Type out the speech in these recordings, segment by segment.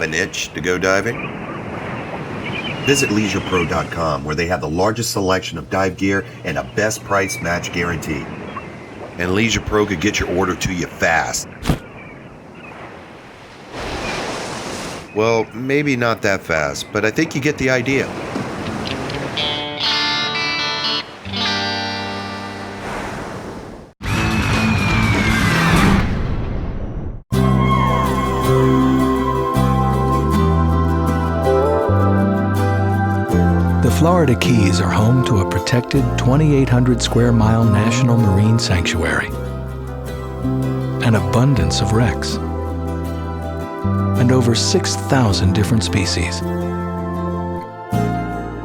have an itch to go diving? Visit LeisurePro.com, where they have the largest selection of dive gear and a best price match guarantee. And Leisure Pro could get your order to you fast. Well, maybe not that fast, but I think you get the idea. The Florida Keys are home to a protected 2,800 square mile national marine sanctuary, an abundance of wrecks, and over 6,000 different species.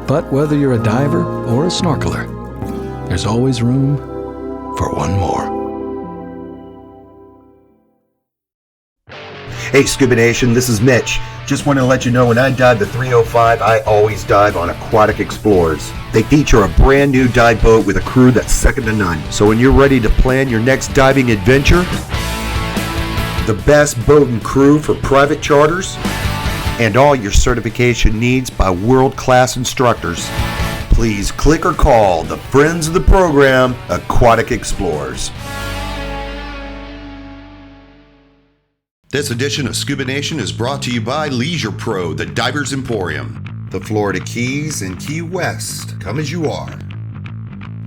But whether you're a diver or a snorkeler, there's always room for one more. Hey Scuba Nation, this is Mitch. Just wanted to let you know when I dive the 305, I always dive on Aquatic Explorers. They feature a brand new dive boat with a crew that's second to none. So when you're ready to plan your next diving adventure, the best boat and crew for private charters, and all your certification needs by world-class instructors, please click or call the friends of the program, Aquatic Explorers. This edition of Scuba Nation is brought to you by Leisure Pro, the Divers Emporium. The Florida Keys and Key West, come as you are.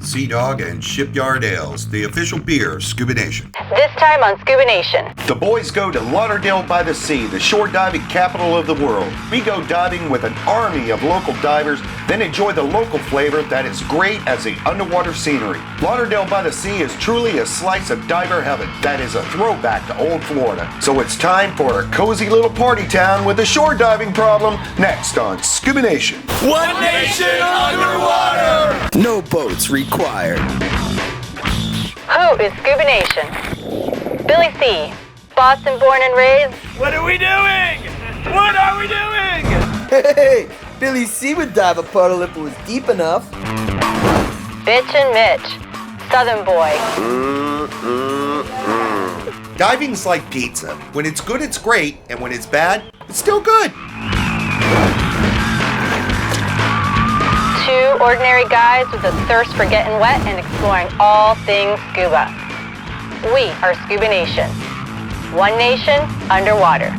Sea Dog and Shipyard Ales, the official beer of Scuba Nation. This time on Scuba Nation. The boys go to Lauderdale by the Sea, the shore diving capital of the world. We go diving with an army of local divers, then enjoy the local flavor that is great as the underwater scenery. Lauderdale by the Sea is truly a slice of diver heaven that is a throwback to old Florida. So it's time for a cozy little party town with a shore diving problem next on Scuba Nation. One nation underwater! No boats required. Who is Scuba Nation? Billy C. Boston born and raised. What are we doing? What are we doing? Hey, Billy C would dive a puddle if it was deep enough. Bitch and Mitch. Southern boy. Diving's like pizza. When it's good, it's great, and when it's bad, it's still good. Two ordinary guys with a thirst for getting wet and exploring all things scuba. We are Scuba Nation. One nation underwater.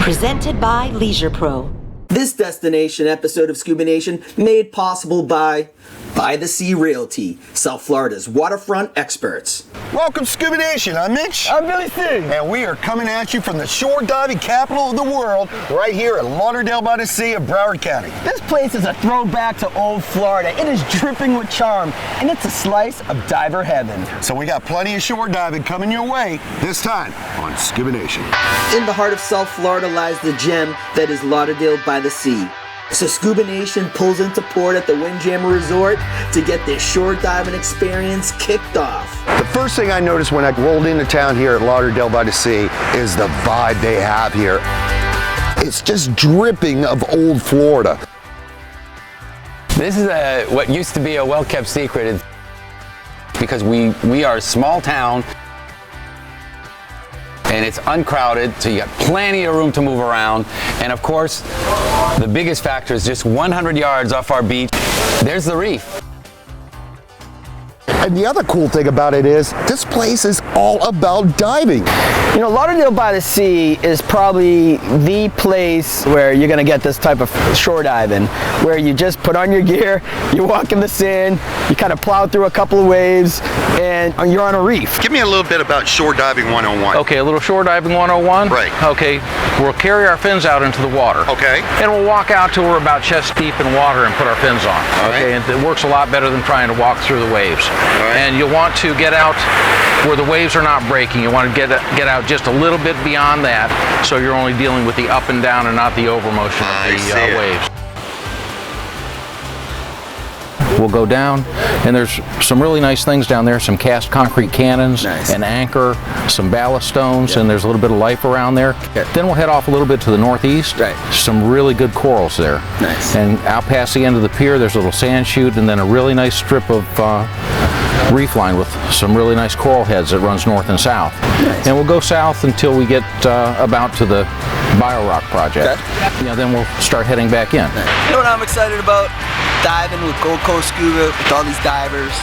Presented by Leisure Pro. This destination episode of Scuba Nation made possible by the Sea Realty, South Florida's waterfront experts. Welcome, Scuba Nation. I'm Mitch. I'm Billy C. And we are coming at you from the shore diving capital of the world, right here at Lauderdale by the Sea of Broward County. This place is a throwback to old Florida. It is dripping with charm, and it's a slice of diver heaven. So we got plenty of shore diving coming your way, this time on Scuba Nation. In the heart of South Florida lies the gem that is Lauderdale by the Sea. So Scuba Nation pulls into port at the Windjammer Resort to get their shore diving experience kicked off. The first thing I noticed when I rolled into town here at Lauderdale by the Sea is the vibe they have here. It's just dripping of old Florida. This is what used to be a well-kept secret because we are a small town and it's uncrowded, so you got plenty of room to move around. And of course, the biggest factor is just 100 yards off our beach, there's the reef. And the other cool thing about it is, this place is all about diving. You know, Lauderdale by the Sea is probably the place where you're gonna get this type of shore diving, where you just put on your gear, you walk in the sand, you kind of plow through a couple of waves, and you're on a reef. Give me a little bit about shore diving 101. Okay, a little shore diving 101. Right. Okay, we'll carry our fins out into the water. Okay. And we'll walk out till we're about chest deep in water and put our fins on. Okay, and it works a lot better than trying to walk through the waves. And you'll want to get out where the waves are not breaking. You want to get out just a little bit beyond that, so you're only dealing with the up and down and not the over motion of the waves. We'll go down, and there's some really nice things down there, some cast concrete cannons, an anchor, some ballast stones, and there's a little bit of life around there. Then we'll head off a little bit to the northeast. Some really good corals there. And out past the end of the pier, there's a little sand chute, and then a really nice strip of reef line with some really nice coral heads that runs north and south. Nice. And we'll go south until we get about to the Bio-Rock project. Okay. Yeah, then we'll start heading back in. You know what I'm excited about? Diving with Gold Coast Scuba, with all these divers.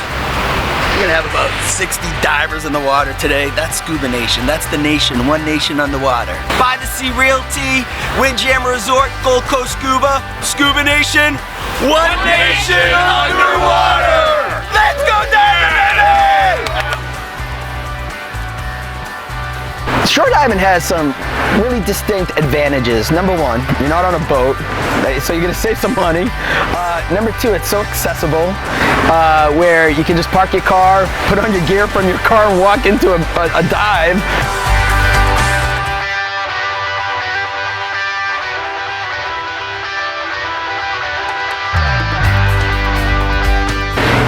We're gonna have about 60 divers in the water today. That's Scuba Nation. That's the nation, one nation underwater. By the Sea Realty, Windjammer Resort, Gold Coast Scuba, Scuba Nation, one nation underwater! Let's go diving, baby! Shore diving has some really distinct advantages. Number one, you're not on a boat, so you're gonna save some money. Number two, it's so accessible, where you can just park your car, put on your gear from your car and walk into a dive.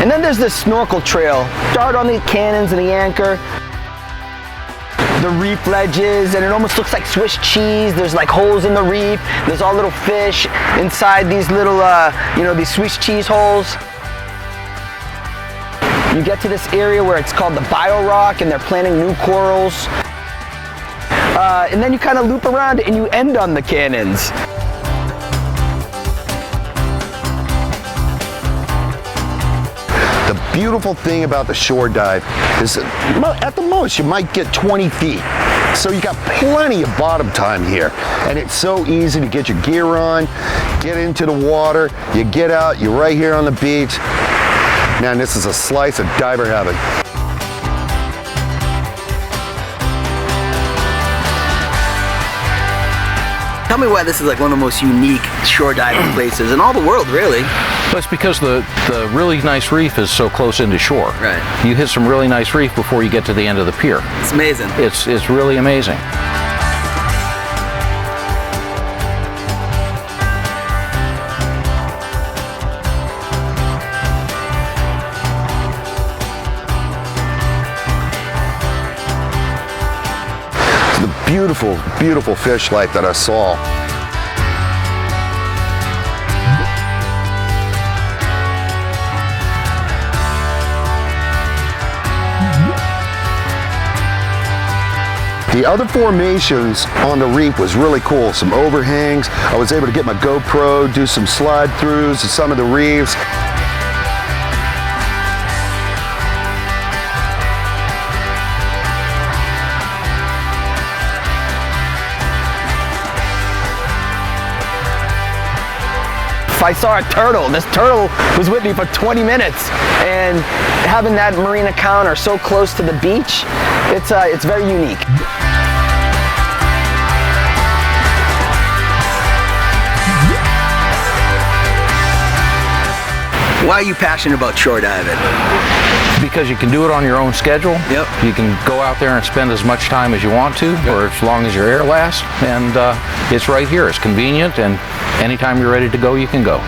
And then there's this snorkel trail. Start on the cannons and the anchor, the reef ledges, and it almost looks like Swiss cheese. There's like holes in the reef. There's all little fish inside these little, these Swiss cheese holes. You get to this area where it's called the Bio-Rock, and they're planting new corals. And then you kind of loop around and you end on the cannons. The beautiful thing about the shore dive is that at the most you might get 20 feet. So you got plenty of bottom time here. And it's so easy to get your gear on, get into the water, you get out, you're right here on the beach. Man, this is a slice of diver heaven. Tell me why this is like one of the most unique shore diving places in all the world, really. Well, it's because the really nice reef is so close into shore. Right. You hit some really nice reef before you get to the end of the pier. It's amazing. It's really amazing. The beautiful, beautiful fish life that I saw. The other formations on the reef was really cool. Some overhangs. I was able to get my GoPro, do some slide throughs to some of the reefs. I saw a turtle. This turtle was with me for 20 minutes, and having that marine encounter so close to the beach, it's very unique. Why are you passionate about shore diving? Because you can do it on your own schedule. Yep. You can go out there and spend as much time as you want to, or as long as your air lasts, and it's right here. It's convenient, and anytime you're ready to go, you can go.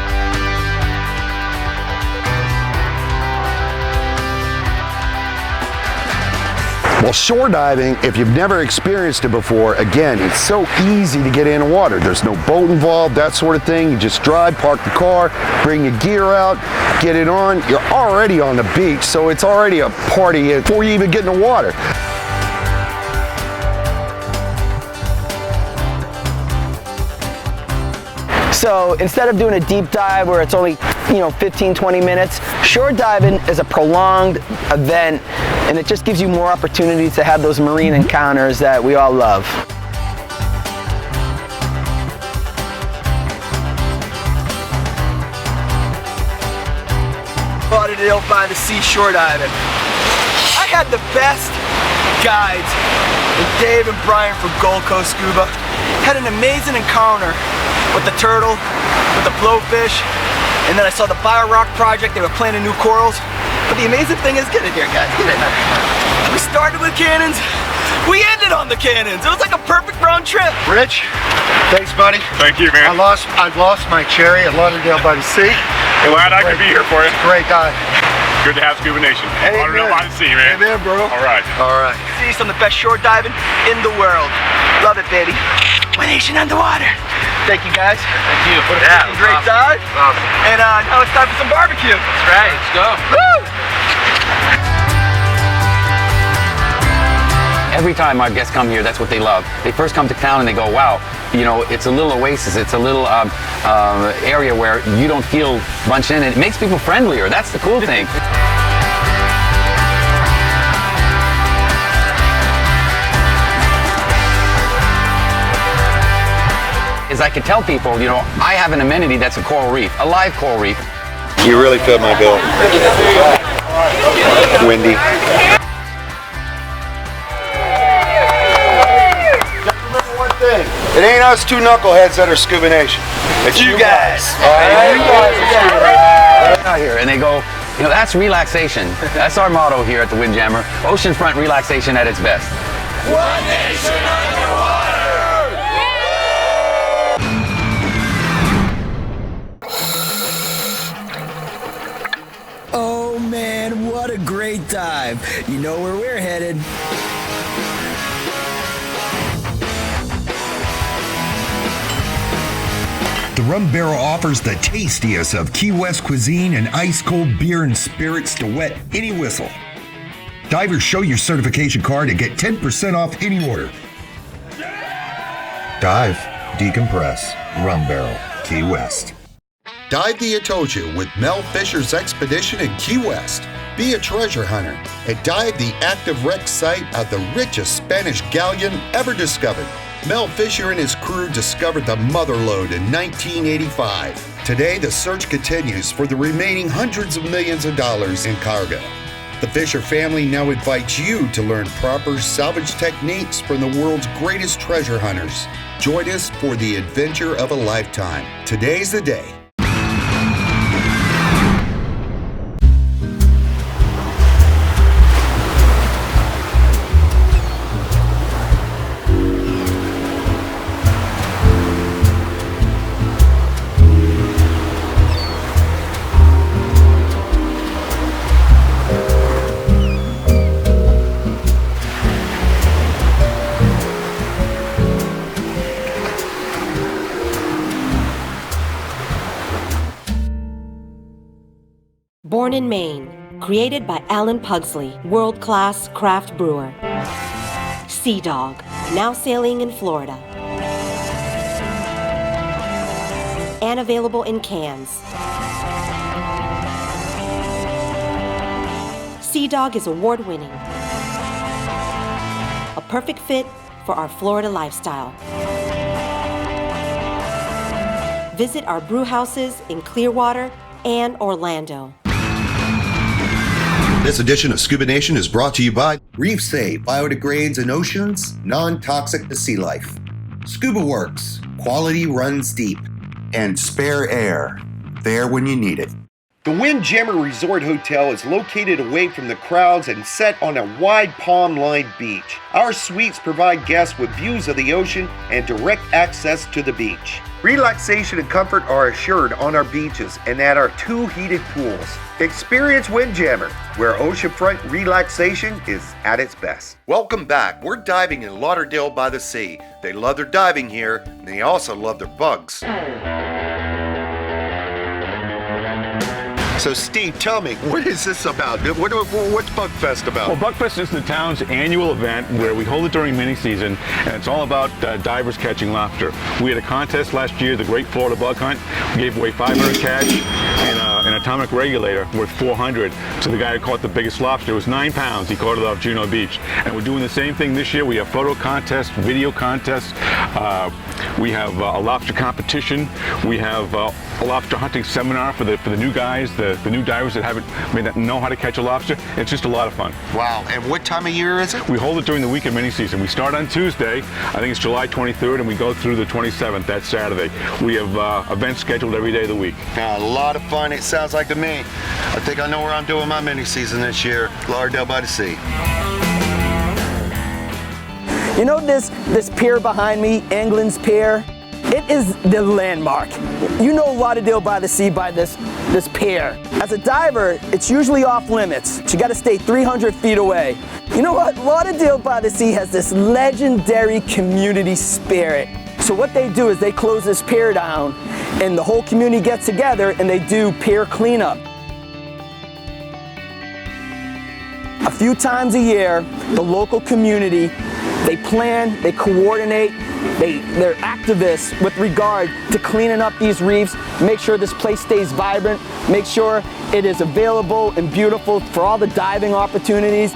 Well, shore diving, if you've never experienced it before, again, it's so easy to get in the water. There's no boat involved, that sort of thing. You just drive, park the car, bring your gear out, get it on. You're already on the beach, so it's already a party before you even get in the water. So instead of doing a deep dive where it's only 15, 20 minutes, shore diving is a prolonged event, and it just gives you more opportunities to have those marine encounters that we all love. Lauderdale by the Sea shore diving. I had the best guides with Dave and Brian from Gold Coast Scuba. Had an amazing encounter with the turtle, with the blowfish, and then I saw the Bio-Rock project. They were planting new corals. But the amazing thing is, get in here, guys, get in there. We started with cannons, we ended on the cannons. It was like a perfect round trip. Rich, thanks, buddy. Thank you, man. I lost my cherry at Lauderdale by the Sea. Glad I could be here for you. Great dive. Good to have Scuba Nation. Amen. Lauderdale by the Sea, man. Amen, bro. All right. All right. See some of the best shore diving in the world. Love it, baby. One nation underwater. Thank you, guys. Thank you. Yeah, great dive. Awesome. And now it's time for some barbecue. That's right. Let's go. Woo! Every time our guests come here, that's what they love. They first come to town and they go, wow, you know, it's a little oasis. It's a little area where you don't feel bunched in. It makes people friendlier. That's the cool thing. Is I could tell people, you know, I have an amenity that's a coral reef, a live coral reef. You really fed my bill. Windy. Remember one thing. It ain't us two knuckleheads that are Scuba Nation. It's you guys. All right, here, and they go, you know, that's relaxation. That's our motto here at the Windjammer. Oceanfront relaxation at its best. One nation underwater! Oh man, what a great dive. You know where we're headed. The Rum Barrel offers the tastiest of Key West cuisine and ice-cold beer and spirits to wet any whistle. Divers, show your certification card and get 10% off any order. Dive, decompress, Rum Barrel, Key West. Dive the Atocha with Mel Fisher's expedition in Key West. Be a treasure hunter and dive the active wreck site of the richest Spanish galleon ever discovered. Mel Fisher and his crew discovered the Motherlode in 1985. Today, the search continues for the remaining hundreds of millions of dollars in cargo. The Fisher family now invites you to learn proper salvage techniques from the world's greatest treasure hunters. Join us for the adventure of a lifetime. Today's the day. Born in Maine, created by Alan Pugsley, world-class craft brewer. Sea Dog, now sailing in Florida. And available in cans. Sea Dog is award-winning. A perfect fit for our Florida lifestyle. Visit our brew houses in Clearwater and Orlando. This edition of Scuba Nation is brought to you by Reef Safe, biodegrades in oceans, non-toxic to sea life. Scuba Works, quality runs deep. And Spare Air, there when you need it. The Windjammer Resort Hotel is located away from the crowds and set on a wide palm-lined beach. Our suites provide guests with views of the ocean and direct access to the beach. Relaxation and comfort are assured on our beaches and at our 2 heated pools. Experience Windjammer, where oceanfront relaxation is at its best. Welcome back. We're diving in Lauderdale by the Sea. They love their diving here, and they also love their bugs. So Steve, tell me, what is this about? What's Bugfest about? Well, Bugfest is the town's annual event where we hold it during mini season, and it's all about divers catching lobster. We had a contest last year, the Great Florida Bug Hunt. We gave away 500 catch and an atomic regulator worth 400 to the guy who caught the biggest lobster. It was 9 pounds. He caught it off Juno Beach. And we're doing the same thing this year. We have photo contests, video contests. We have a lobster competition. We have a lobster hunting seminar for the new guys, the new divers that know how to catch a lobster. It's just a lot of fun. Wow, and what time of year is it? We hold it during the week of mini season. We start on Tuesday, I think it's July 23rd, and we go through the 27th, that Saturday. We have events scheduled every day of the week. A lot of fun, it sounds like to me. I think I know where I'm doing my mini season this year, Lauderdale by the Sea. You know this pier behind me, England's Pier? It is the landmark. You know Lauderdale by the Sea by this pier. As a diver, it's usually off limits. You gotta stay 300 feet away. You know what? Lauderdale by the Sea has this legendary community spirit. So what they do is they close this pier down and the whole community gets together and they do pier cleanup. A few times a year, the local community They plan, they coordinate, they're activists with regard to cleaning up these reefs, make sure this place stays vibrant, make sure it is available and beautiful for all the diving opportunities.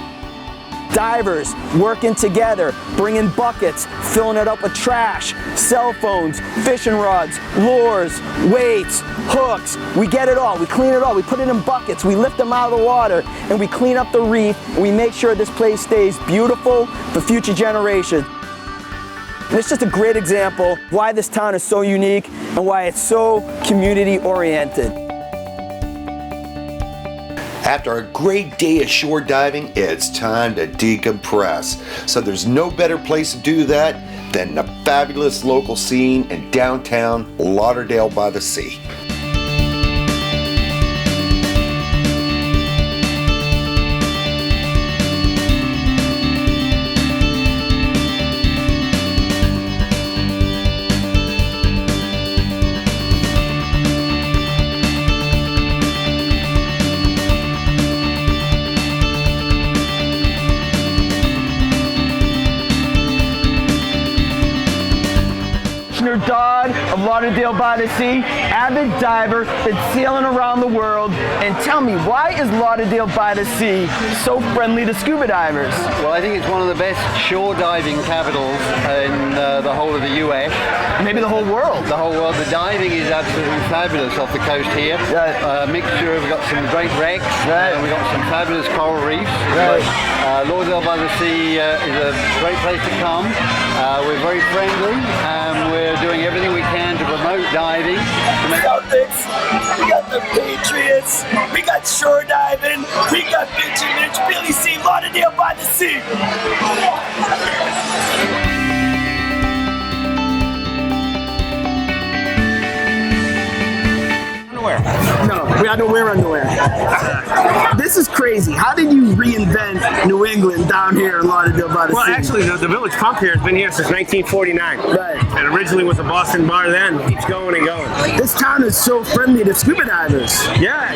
Divers working together, bringing buckets, filling it up with trash, cell phones, fishing rods, lures, weights, hooks. We get it all, we clean it all, we put it in buckets, we lift them out of the water, and we clean up the reef, and we make sure this place stays beautiful for future generations. And it's just a great example why this town is so unique and why it's so community oriented. After a great day of shore diving, it's time to decompress. So there's no better place to do that than the fabulous local scene in downtown Lauderdale by the Sea. Dodd of Lauderdale by the Sea, avid diver, been sailing around the world, and tell me, why is Lauderdale by the Sea so friendly to scuba divers? Well, I think it's one of the best shore diving capitals in the whole of the US. Maybe the whole world. The whole world. The diving is absolutely fabulous off the coast here. Right. Mixture, we've got some great wrecks, right. We've got some fabulous coral reefs. Right. Lauderdale by the Sea is a great place to come. We're very friendly, and we're doing everything we can to promote diving. To make Celtics, we got the Patriots, we got shore diving, we got Mitch and Mitch, Billy C, Lauderdale by the Sea. No, we got no wear underwear. This is crazy. How did you reinvent New England down here in Lauderdale by the Sea? Well, actually, the Village Pump here has been here since 1949. Right. And originally was a Boston bar then. Keeps going and going. This town is so friendly to scuba divers. Yeah.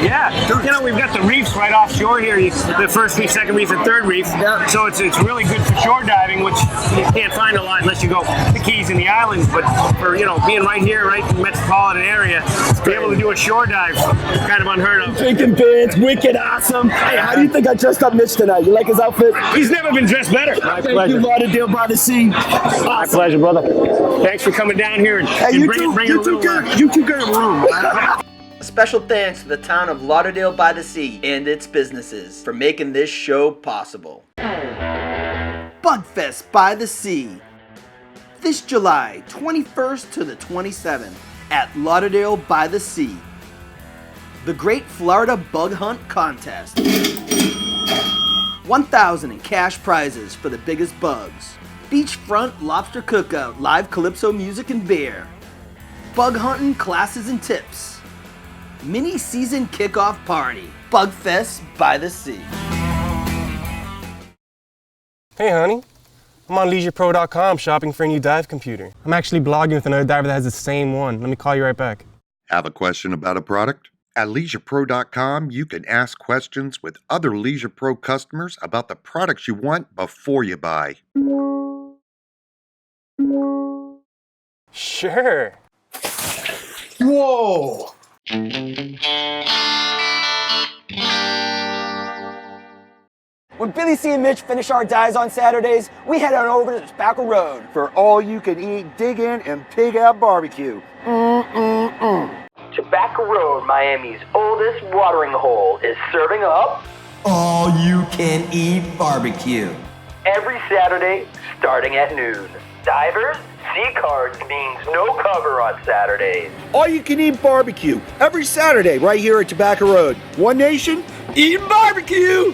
You know, we've got the reefs right offshore here. The first reef, second reef, and third reef. Yeah. So it's really good for shore diving, which you can't find a lot unless you go to the Keys and the islands. But for, being right here, right in the metropolitan area, to be able to do a shore dive, kind of unheard of. Drinking beers, wicked awesome. Hey, how do you think I dressed up Mitch tonight? You like his outfit? He's never been dressed better. My Thank pleasure. you, Lauderdale by the Sea. Awesome. My pleasure, brother. Thanks for coming down here and bringing a little... You two get a room. A special thanks to the town of Lauderdale by the Sea and its businesses for making this show possible. Bugfest by the Sea. This July 21st to the 27th at Lauderdale by the Sea. The Great Florida Bug Hunt Contest. 1,000 in cash prizes for the biggest bugs. Beachfront lobster cookout, live calypso music and beer. Bug hunting classes and tips. Mini season kickoff party. Bugfest by the Sea. Hey honey, I'm on LeisurePro.com shopping for a new dive computer. I'm actually blogging with another diver that has the same one. Let me call you right back. Have a question about a product? At LeisurePro.com, you can ask questions with other Leisure Pro customers about the products you want before you buy. Sure. Whoa! When Billy C and Mitch finish our dives on Saturdays, we head on over to Tobacco Road For all you can eat, dig in, and pig out barbecue. Tobacco Road, Miami's oldest watering hole, is serving up all you can eat barbecue every Saturday starting at noon. Divers, sea cards means no cover on Saturdays. All you can eat barbecue every Saturday right here at Tobacco Road. One nation, eating barbecue.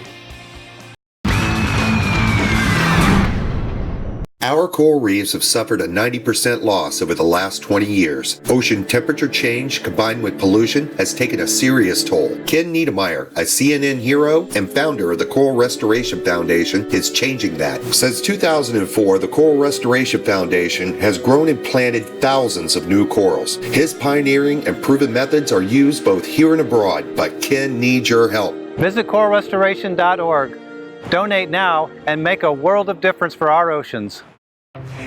Our coral reefs have suffered a 90% loss over the last 20 years. Ocean temperature change combined with pollution has taken a serious toll. Ken Niedermeyer, a CNN hero and founder of the Coral Restoration Foundation, is changing that. Since 2004, the Coral Restoration Foundation has grown and planted thousands of new corals. His pioneering and proven methods are used both here and abroad, but Ken needs your help. Visit coralrestoration.org. Donate now and make a world of difference for our oceans.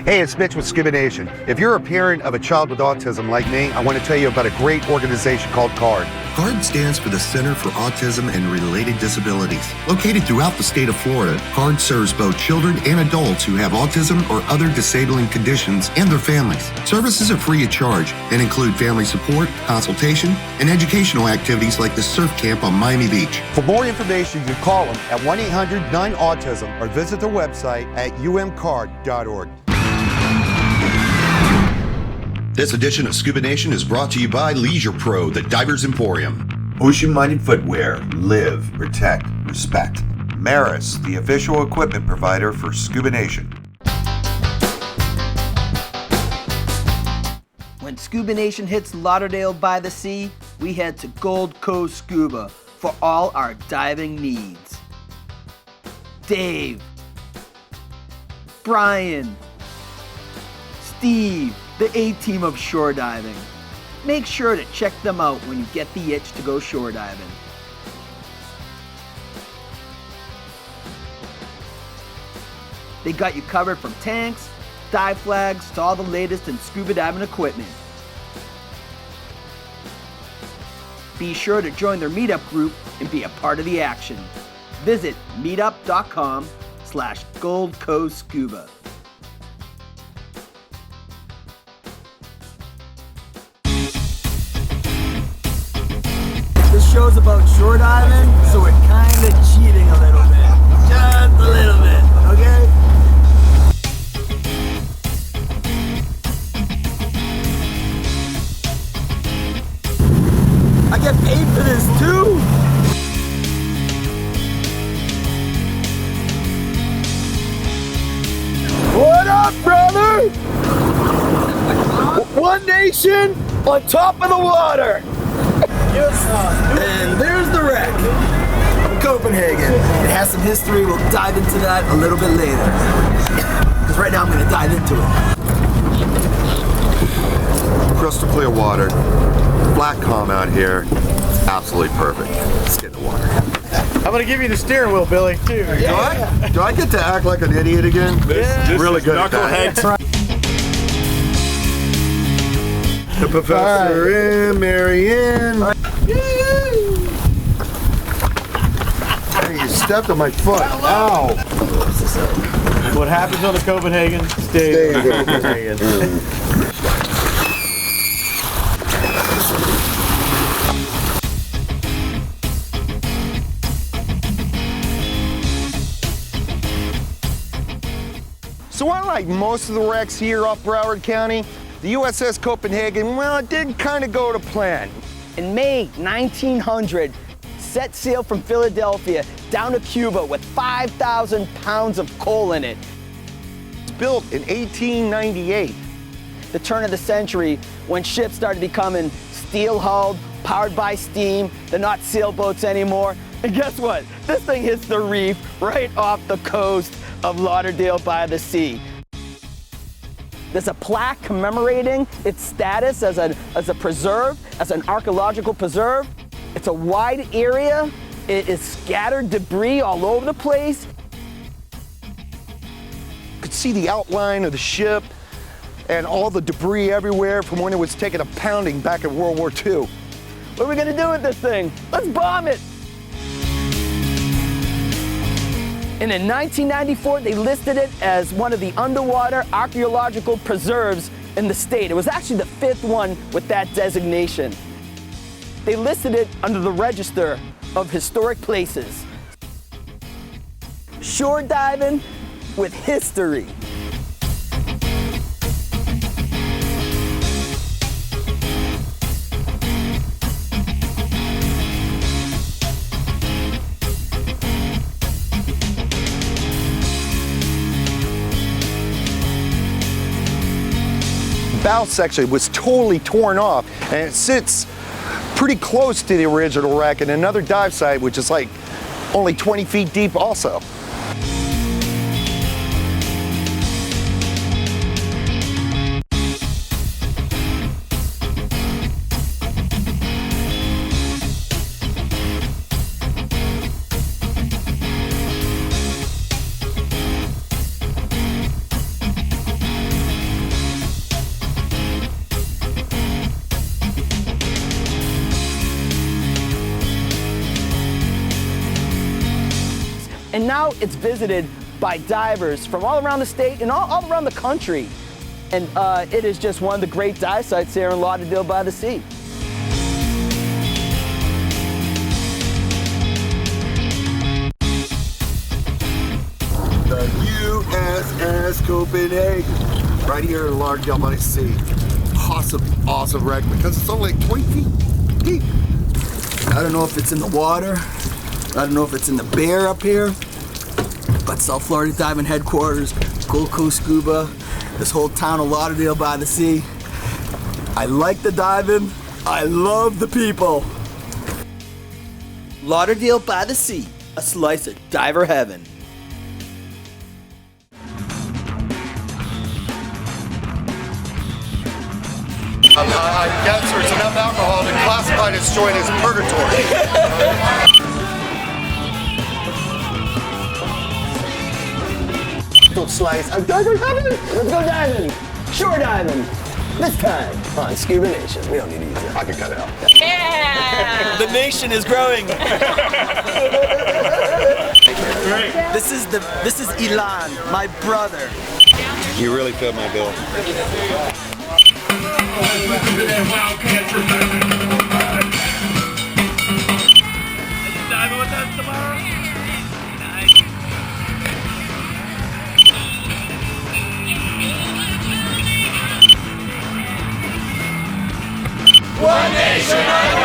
Hey, it's Mitch with Scuba Nation. If you're a parent of a child with autism like me, I want to tell you about a great organization called CARD. CARD stands for the Center for Autism and Related Disabilities. Located throughout the state of Florida, CARD serves both children and adults who have autism or other disabling conditions and their families. Services are free of charge and include family support, consultation, and educational activities like the surf camp on Miami Beach. For more information, you can call them at 1-800-9-AUTISM or visit their website at umcard.org. This edition of Scuba Nation is brought to you by Leisure Pro, the Divers Emporium. Ocean-minded footwear. Live, protect, respect. Maris, the official equipment provider for Scuba Nation. When Scuba Nation hits Lauderdale by the Sea, we head to Gold Coast Scuba for all our diving needs. Dave, Brian, Steve, the A-team of shore diving. Make sure to check them out when you get the itch to go shore diving. They got you covered from tanks, dive flags, to all the latest in scuba diving equipment. Be sure to join their meetup group and be a part of the action. Visit meetup.com/Gold Coast Scuba. This show's about shore diving, so we're kind of cheating a little bit. Just a little bit, okay? I get paid for this too! What up, brother? One nation on top of the water! And there's the wreck from Copenhagen. It has some history. We'll dive into that a little bit later. Because right now I'm going to dive into it. Crystal clear water. Black calm out here. Absolutely perfect. Let's get in the water. I'm gonna give you the steering wheel, Billy, too. Do I get to act like an idiot again? This really is good at that. knuckleheads. The professor and Marianne. Hey, you stepped on my foot. Ow. What happens on the Copenhagen stays on the Copenhagen. So unlike most of the wrecks here off Broward County, the USS Copenhagen, well, it did kind of go to plan. In May 1900, set sail from Philadelphia down to Cuba with 5,000 pounds of coal in it. It's built in 1898. The turn of the century, when ships started becoming steel-hulled, powered by steam, they're not sailboats anymore. And guess what? This thing hits the reef right off the coast of Lauderdale by the Sea. There's a plaque commemorating its status as a preserve, as an archaeological preserve. It's a wide area. It is scattered debris all over the place. You could see the outline of the ship and all the debris everywhere from when it was taking a pounding back in World War II. What are we gonna do with this thing? Let's bomb it! And in 1994, they listed it as one of the underwater archaeological preserves in the state. It was actually the 5th one with that designation. They listed it under the Register of Historic Places. Shore diving with history. Bow section was totally torn off, and it sits pretty close to the original wreck and another dive site, which is like only 20 feet deep also. And now it's visited by divers from all around the state and all around the country. And it is just one of the great dive sites here in Lauderdale by the Sea. The USS Copenhagen, right here in Lauderdale by the Sea. Awesome wreck because it's only like 20 feet deep. I don't know if it's in the water. I don't know if it's in the bear up here. But South Florida Diving Headquarters, Gold Coast Scuba, this whole town of Lauderdale by the Sea. I like the diving. I love the people. Lauderdale by the Sea, a slice of diver heaven. I guess there's enough alcohol to classify this joint as purgatory. Don't slice of diver heaven. Let's go diving. Shore diving. This time on Scuba Nation. We don't need to use it. I can cut it out. Yeah! The nation is growing. This is Elon, my brother. You really fit my bill. Diving with us tomorrow? One nation under